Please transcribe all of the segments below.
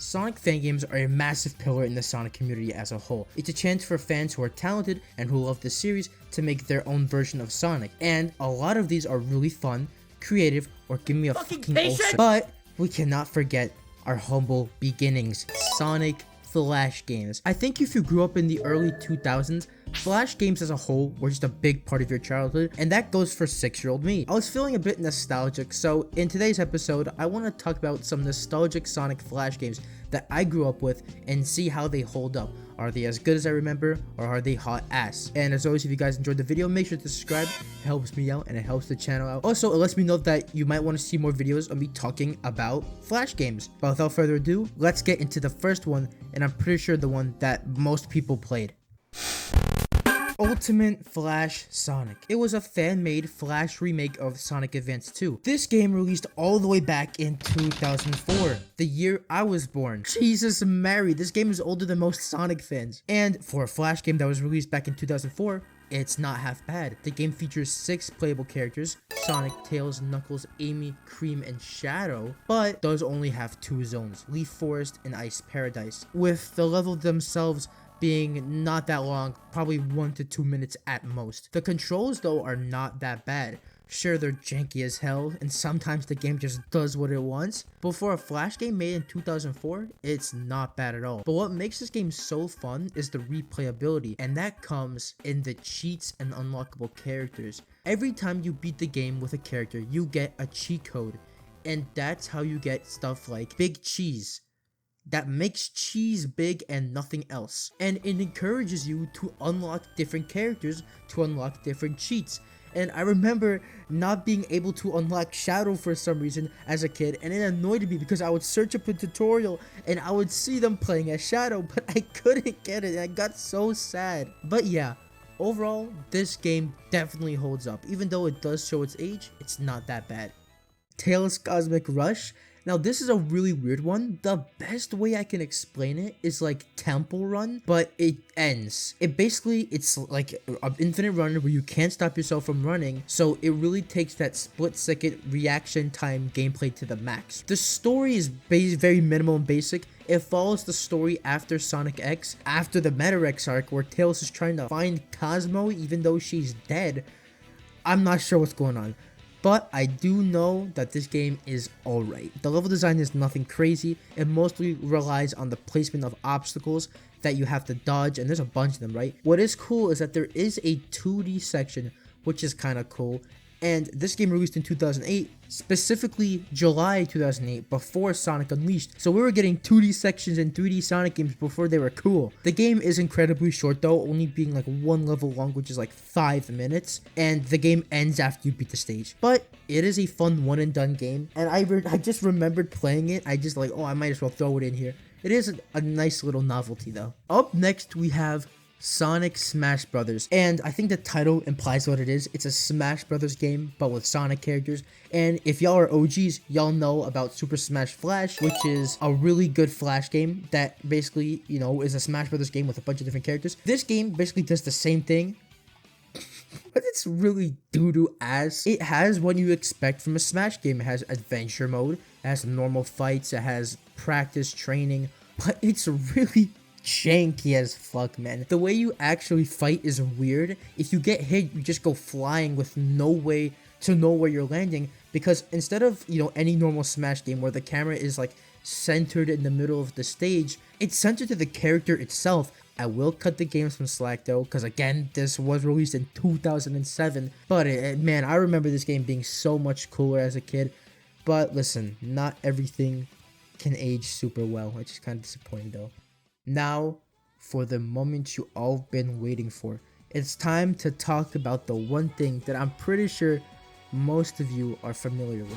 Sonic fan games are a massive pillar in the Sonic community as a whole. It's a chance for fans who are talented and who love the series to make their own version of Sonic, and a lot of these are really fun, creative, or give me a fucking ulcer. But we cannot forget our humble beginnings, Sonic Flash games. I think if you grew up in the early 2000s, Flash games as a whole were just a big part of your childhood, and that goes for 6-year-old me. I was feeling a bit nostalgic, so in today's episode, I want to talk about some nostalgic Sonic Flash games that I grew up with and see how they hold up. Are they as good as I remember, or are they hot ass? And as always, if you guys enjoyed the video, make sure to subscribe. It helps me out and it helps the channel out. Also, it lets me know that you might want to see more videos of me talking about Flash games. But without further ado, let's get into the first one, and I'm pretty sure the one that most people played. Ultimate Flash Sonic. It was a fan-made Flash remake of Sonic Advance 2. This game released all the way back in 2004, the year I was born. Jesus Mary, this game is older than most Sonic fans. And for a Flash game that was released back in 2004, it's not half bad. The game features 6 playable characters: Sonic, Tails, Knuckles, Amy, Cream, and Shadow, but does only have 2 zones, Leaf Forest and Ice Paradise, with the level themselves being not that long, probably 1 to 2 minutes at most. The controls though are not that bad. Sure, they're janky as hell, and sometimes the game just does what it wants, but for a Flash game made in 2004, it's not bad at all. But what makes this game so fun is the replayability, and that comes in the cheats and unlockable characters. Every time you beat the game with a character, you get a cheat code, and that's how you get stuff like Big Cheese, that makes cheese big and nothing else, and it encourages you to unlock different characters to unlock different cheats. And I remember not being able to unlock Shadow for some reason as a kid, and it annoyed me because I would search up a tutorial and I would see them playing as Shadow, but I couldn't get it, and I got so sad. But yeah, overall, this game definitely holds up. Even though it does show its age, it's not that bad. Tails Cosmic Rush. Now this is a really weird one. The best way I can explain it is like Temple Run, but it ends. It's like an infinite run where you can't stop yourself from running, so it really takes that split-second reaction time gameplay to the max. The story is very minimal and basic. It follows the story after Sonic X, after the Meta-Rex arc, where Tails is trying to find Cosmo even though she's dead. I'm not sure what's going on, but I do know that this game is alright. The level design is nothing crazy. It mostly relies on the placement of obstacles that you have to dodge, and there's a bunch of them, right? What is cool is that there is a 2D section, which is kind of cool. And this game released in 2008, specifically July 2008, before Sonic Unleashed. So we were getting 2D sections and 3D Sonic games before they were cool. The game is incredibly short though, only being like 1 level long, which is like 5 minutes. And the game ends after you beat the stage. But it is a fun one and done game. And I just remembered playing it. I just like, oh, I might as well throw it in here. It is a nice little novelty though. Up next we have Sonic Smash Brothers, and I think the title implies what it is. It's a Smash Brothers game, but with Sonic characters. And if y'all are OGs, y'all know about Super Smash Flash, which is a really good Flash game that basically, you know, is a Smash Brothers game with a bunch of different characters. This game basically does the same thing, but it's really doo-doo ass. It has what you expect from a Smash game. It has adventure mode, it has normal fights, it has practice training, but it's really janky as fuck, man. The way you actually fight is weird. If you get hit, you just go flying with no way to know where you're landing, because instead of, you know, any normal Smash game where the camera is like centered in the middle of the stage, it's centered to the character itself. I will cut the game some slack though, because again, this was released in 2007, but man, I remember this game being so much cooler as a kid. But listen, not everything can age super well, which is kind of disappointing though. Now, for the moment you all been waiting for. It's time to talk about the one thing that I'm pretty sure most of you are familiar with.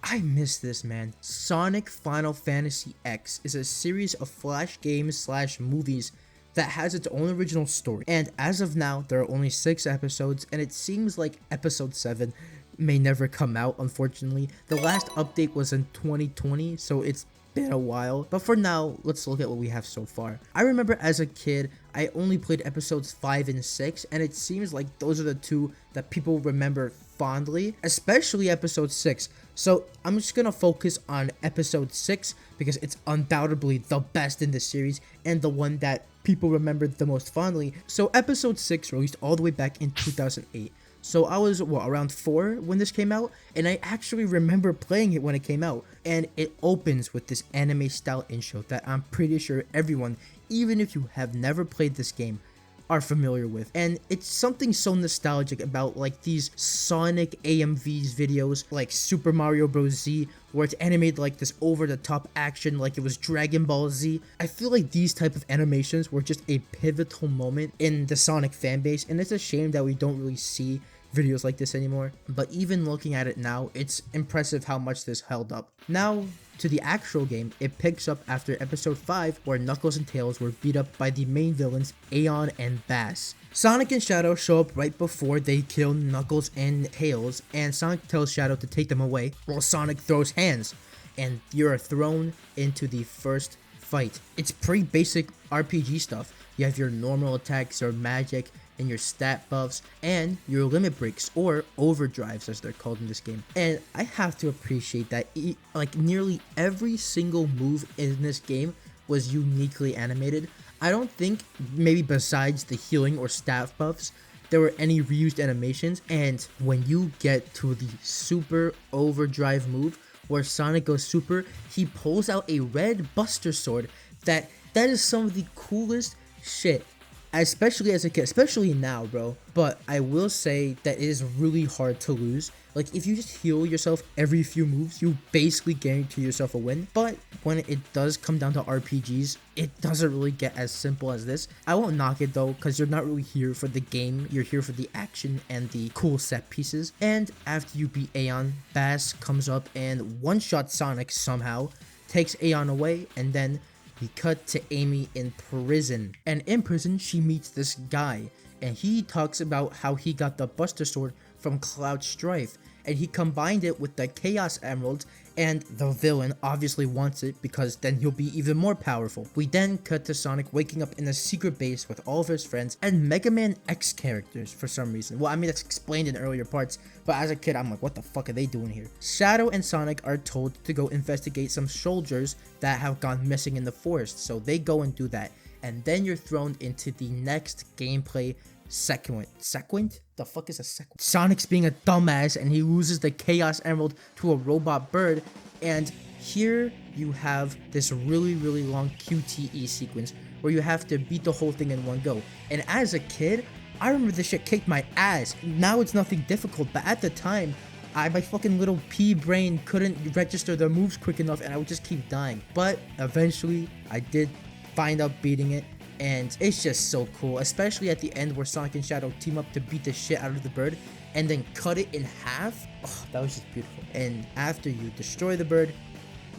I miss this, man. Sonic Final Fantasy X is a series of Flash games / movies that has its own original story. And as of now, there are only 6 episodes, and it seems like episode 7 may never come out, unfortunately. The last update was in 2020, so it's been a while. But for now, let's look at what we have so far. I remember as a kid, I only played episodes 5 and 6, and it seems like those are the two that people remember fondly, especially episode 6. So I'm just gonna focus on episode 6 because it's undoubtedly the best in the series and the one that people remember the most fondly. So episode 6 released all the way back in 2008. So I was, around 4 when this came out, and I actually remember playing it when it came out. And it opens with this anime style intro that I'm pretty sure everyone, even if you have never played this game, are familiar with. And it's something so nostalgic about like these Sonic AMVs videos like Super Mario Bros. Z, where it's animated like this over-the-top action like it was Dragon Ball Z. I feel like these type of animations were just a pivotal moment in the Sonic fanbase, and it's a shame that we don't really see videos like this anymore. But even looking at it now, it's impressive how much this held up. Now to the actual game, it picks up after episode 5 where Knuckles and Tails were beat up by the main villains Aeon and Bass. Sonic and Shadow show up right before they kill Knuckles and Tails, and Sonic tells Shadow to take them away while Sonic throws hands, and you're thrown into the first fight. It's pretty basic RPG stuff. You have your normal attacks, your magic, and your stat buffs, and your limit breaks, or overdrives as they're called in this game. And I have to appreciate that like nearly every single move in this game was uniquely animated. I don't think, maybe besides the healing or stat buffs, there were any reused animations. And when you get to the super overdrive move where Sonic goes super, he pulls out a red Buster Sword that is some of the coolest shit, especially as a kid, especially now, bro. But I will say that it is really hard to lose. Like, if you just heal yourself every few moves, you basically guarantee yourself a win. But when it does come down to RPGs, it doesn't really get as simple as this. I won't knock it though, because you're not really here for the game. You're here for the action and the cool set pieces. And after you beat Aeon, Bass comes up and one-shots Sonic somehow, takes Aeon away, and then we cut to Amy in prison. And in prison, she meets this guy, and he talks about how he got the Buster Sword from Cloud Strife, and he combined it with the Chaos Emeralds, and the villain obviously wants it because then he'll be even more powerful. We then cut to Sonic waking up in a secret base with all of his friends and Mega Man X characters for some reason. Well, I mean, that's explained in earlier parts, but as a kid, I'm like, what the fuck are they doing here? Shadow and Sonic are told to go investigate some soldiers that have gone missing in the forest, so they go and do that. And then you're thrown into the next gameplay sequence? The fuck is a sequence? Sonic's being a dumbass and he loses the Chaos Emerald to a robot bird, and here you have this really long QTE sequence where you have to beat the whole thing in one go. And as a kid, I remember this shit kicked my ass. Now it's nothing difficult, but at the time, my fucking little pea brain couldn't register the moves quick enough, and I would just keep dying. But eventually, I did find out beating it, and it's just so cool, especially at the end where Sonic and Shadow team up to beat the shit out of the bird and then cut it in half. Oh, that was just beautiful. And after you destroy the bird,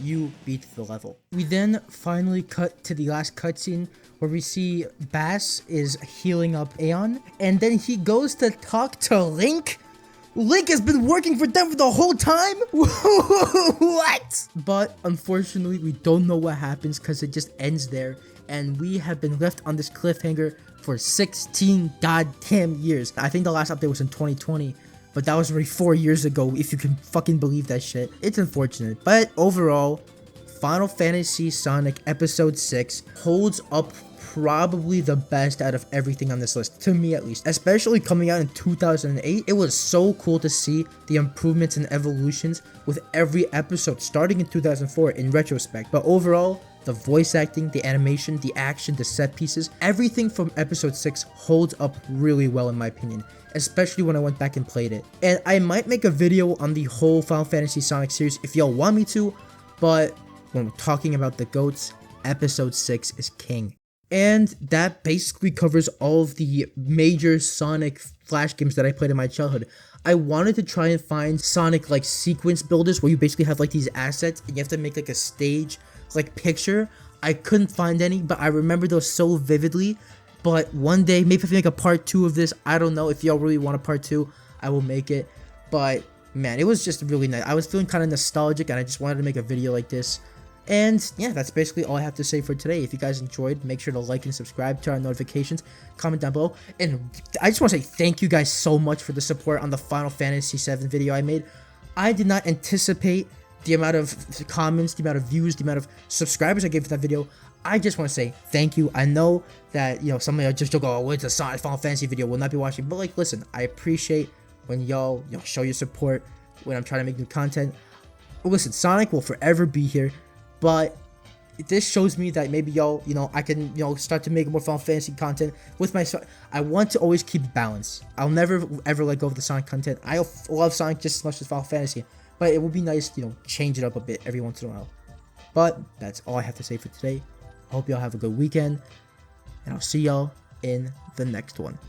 you beat the level. We then finally cut to the last cutscene where we see Bass is healing up Aeon, and then he goes to talk to Link. Link has been working for them for the whole time? What? But unfortunately, we don't know what happens because it just ends there. And we have been left on this cliffhanger for 16 goddamn years. I think the last update was in 2020, but that was already 4 years ago, if you can fucking believe that shit. It's unfortunate. But overall, Final Fantasy Sonic Episode 6 holds up probably the best out of everything on this list, to me at least. Especially coming out in 2008, it was so cool to see the improvements and evolutions with every episode starting in 2004 in retrospect. But overall, the voice acting, the animation, the action, the set pieces, everything from episode 6 holds up really well in my opinion, especially when I went back and played it. And I might make a video on the whole Final Fantasy Sonic series if y'all want me to, but when we're talking about the GOATs, episode 6 is king. And that basically covers all of the major Sonic Flash games that I played in my childhood. I wanted to try and find Sonic like sequence builders where you basically have like these assets and you have to make like a stage like picture. I couldn't find any, but I remember those so vividly. But one day, maybe if I make a part 2 of this, I don't know if y'all really want a part 2, I will make it. But man, it was just really nice. I was feeling kind of nostalgic and I just wanted to make a video like this. And yeah, that's basically all I have to say for today. If you guys enjoyed, make sure to like and subscribe, turn on notifications, comment down below. And I just want to say thank you guys so much for the support on the Final Fantasy VII video I made. I did not anticipate the amount of comments, the amount of views, the amount of subscribers I gave for that video. I just want to say thank you. I know that, you know, some of y'all just joke, oh, it's a Final Fantasy video, will not be watching. But like, listen, I appreciate when y'all show your support when I'm trying to make new content. Listen, Sonic will forever be here, but this shows me that maybe y'all, I can, start to make more Final Fantasy content with my. I want to always keep balance. I'll never ever let go of the Sonic content. I love Sonic just as much as Final Fantasy, but it would be nice, change it up a bit every once in a while. But that's all I have to say for today. I hope y'all have a good weekend, and I'll see y'all in the next one.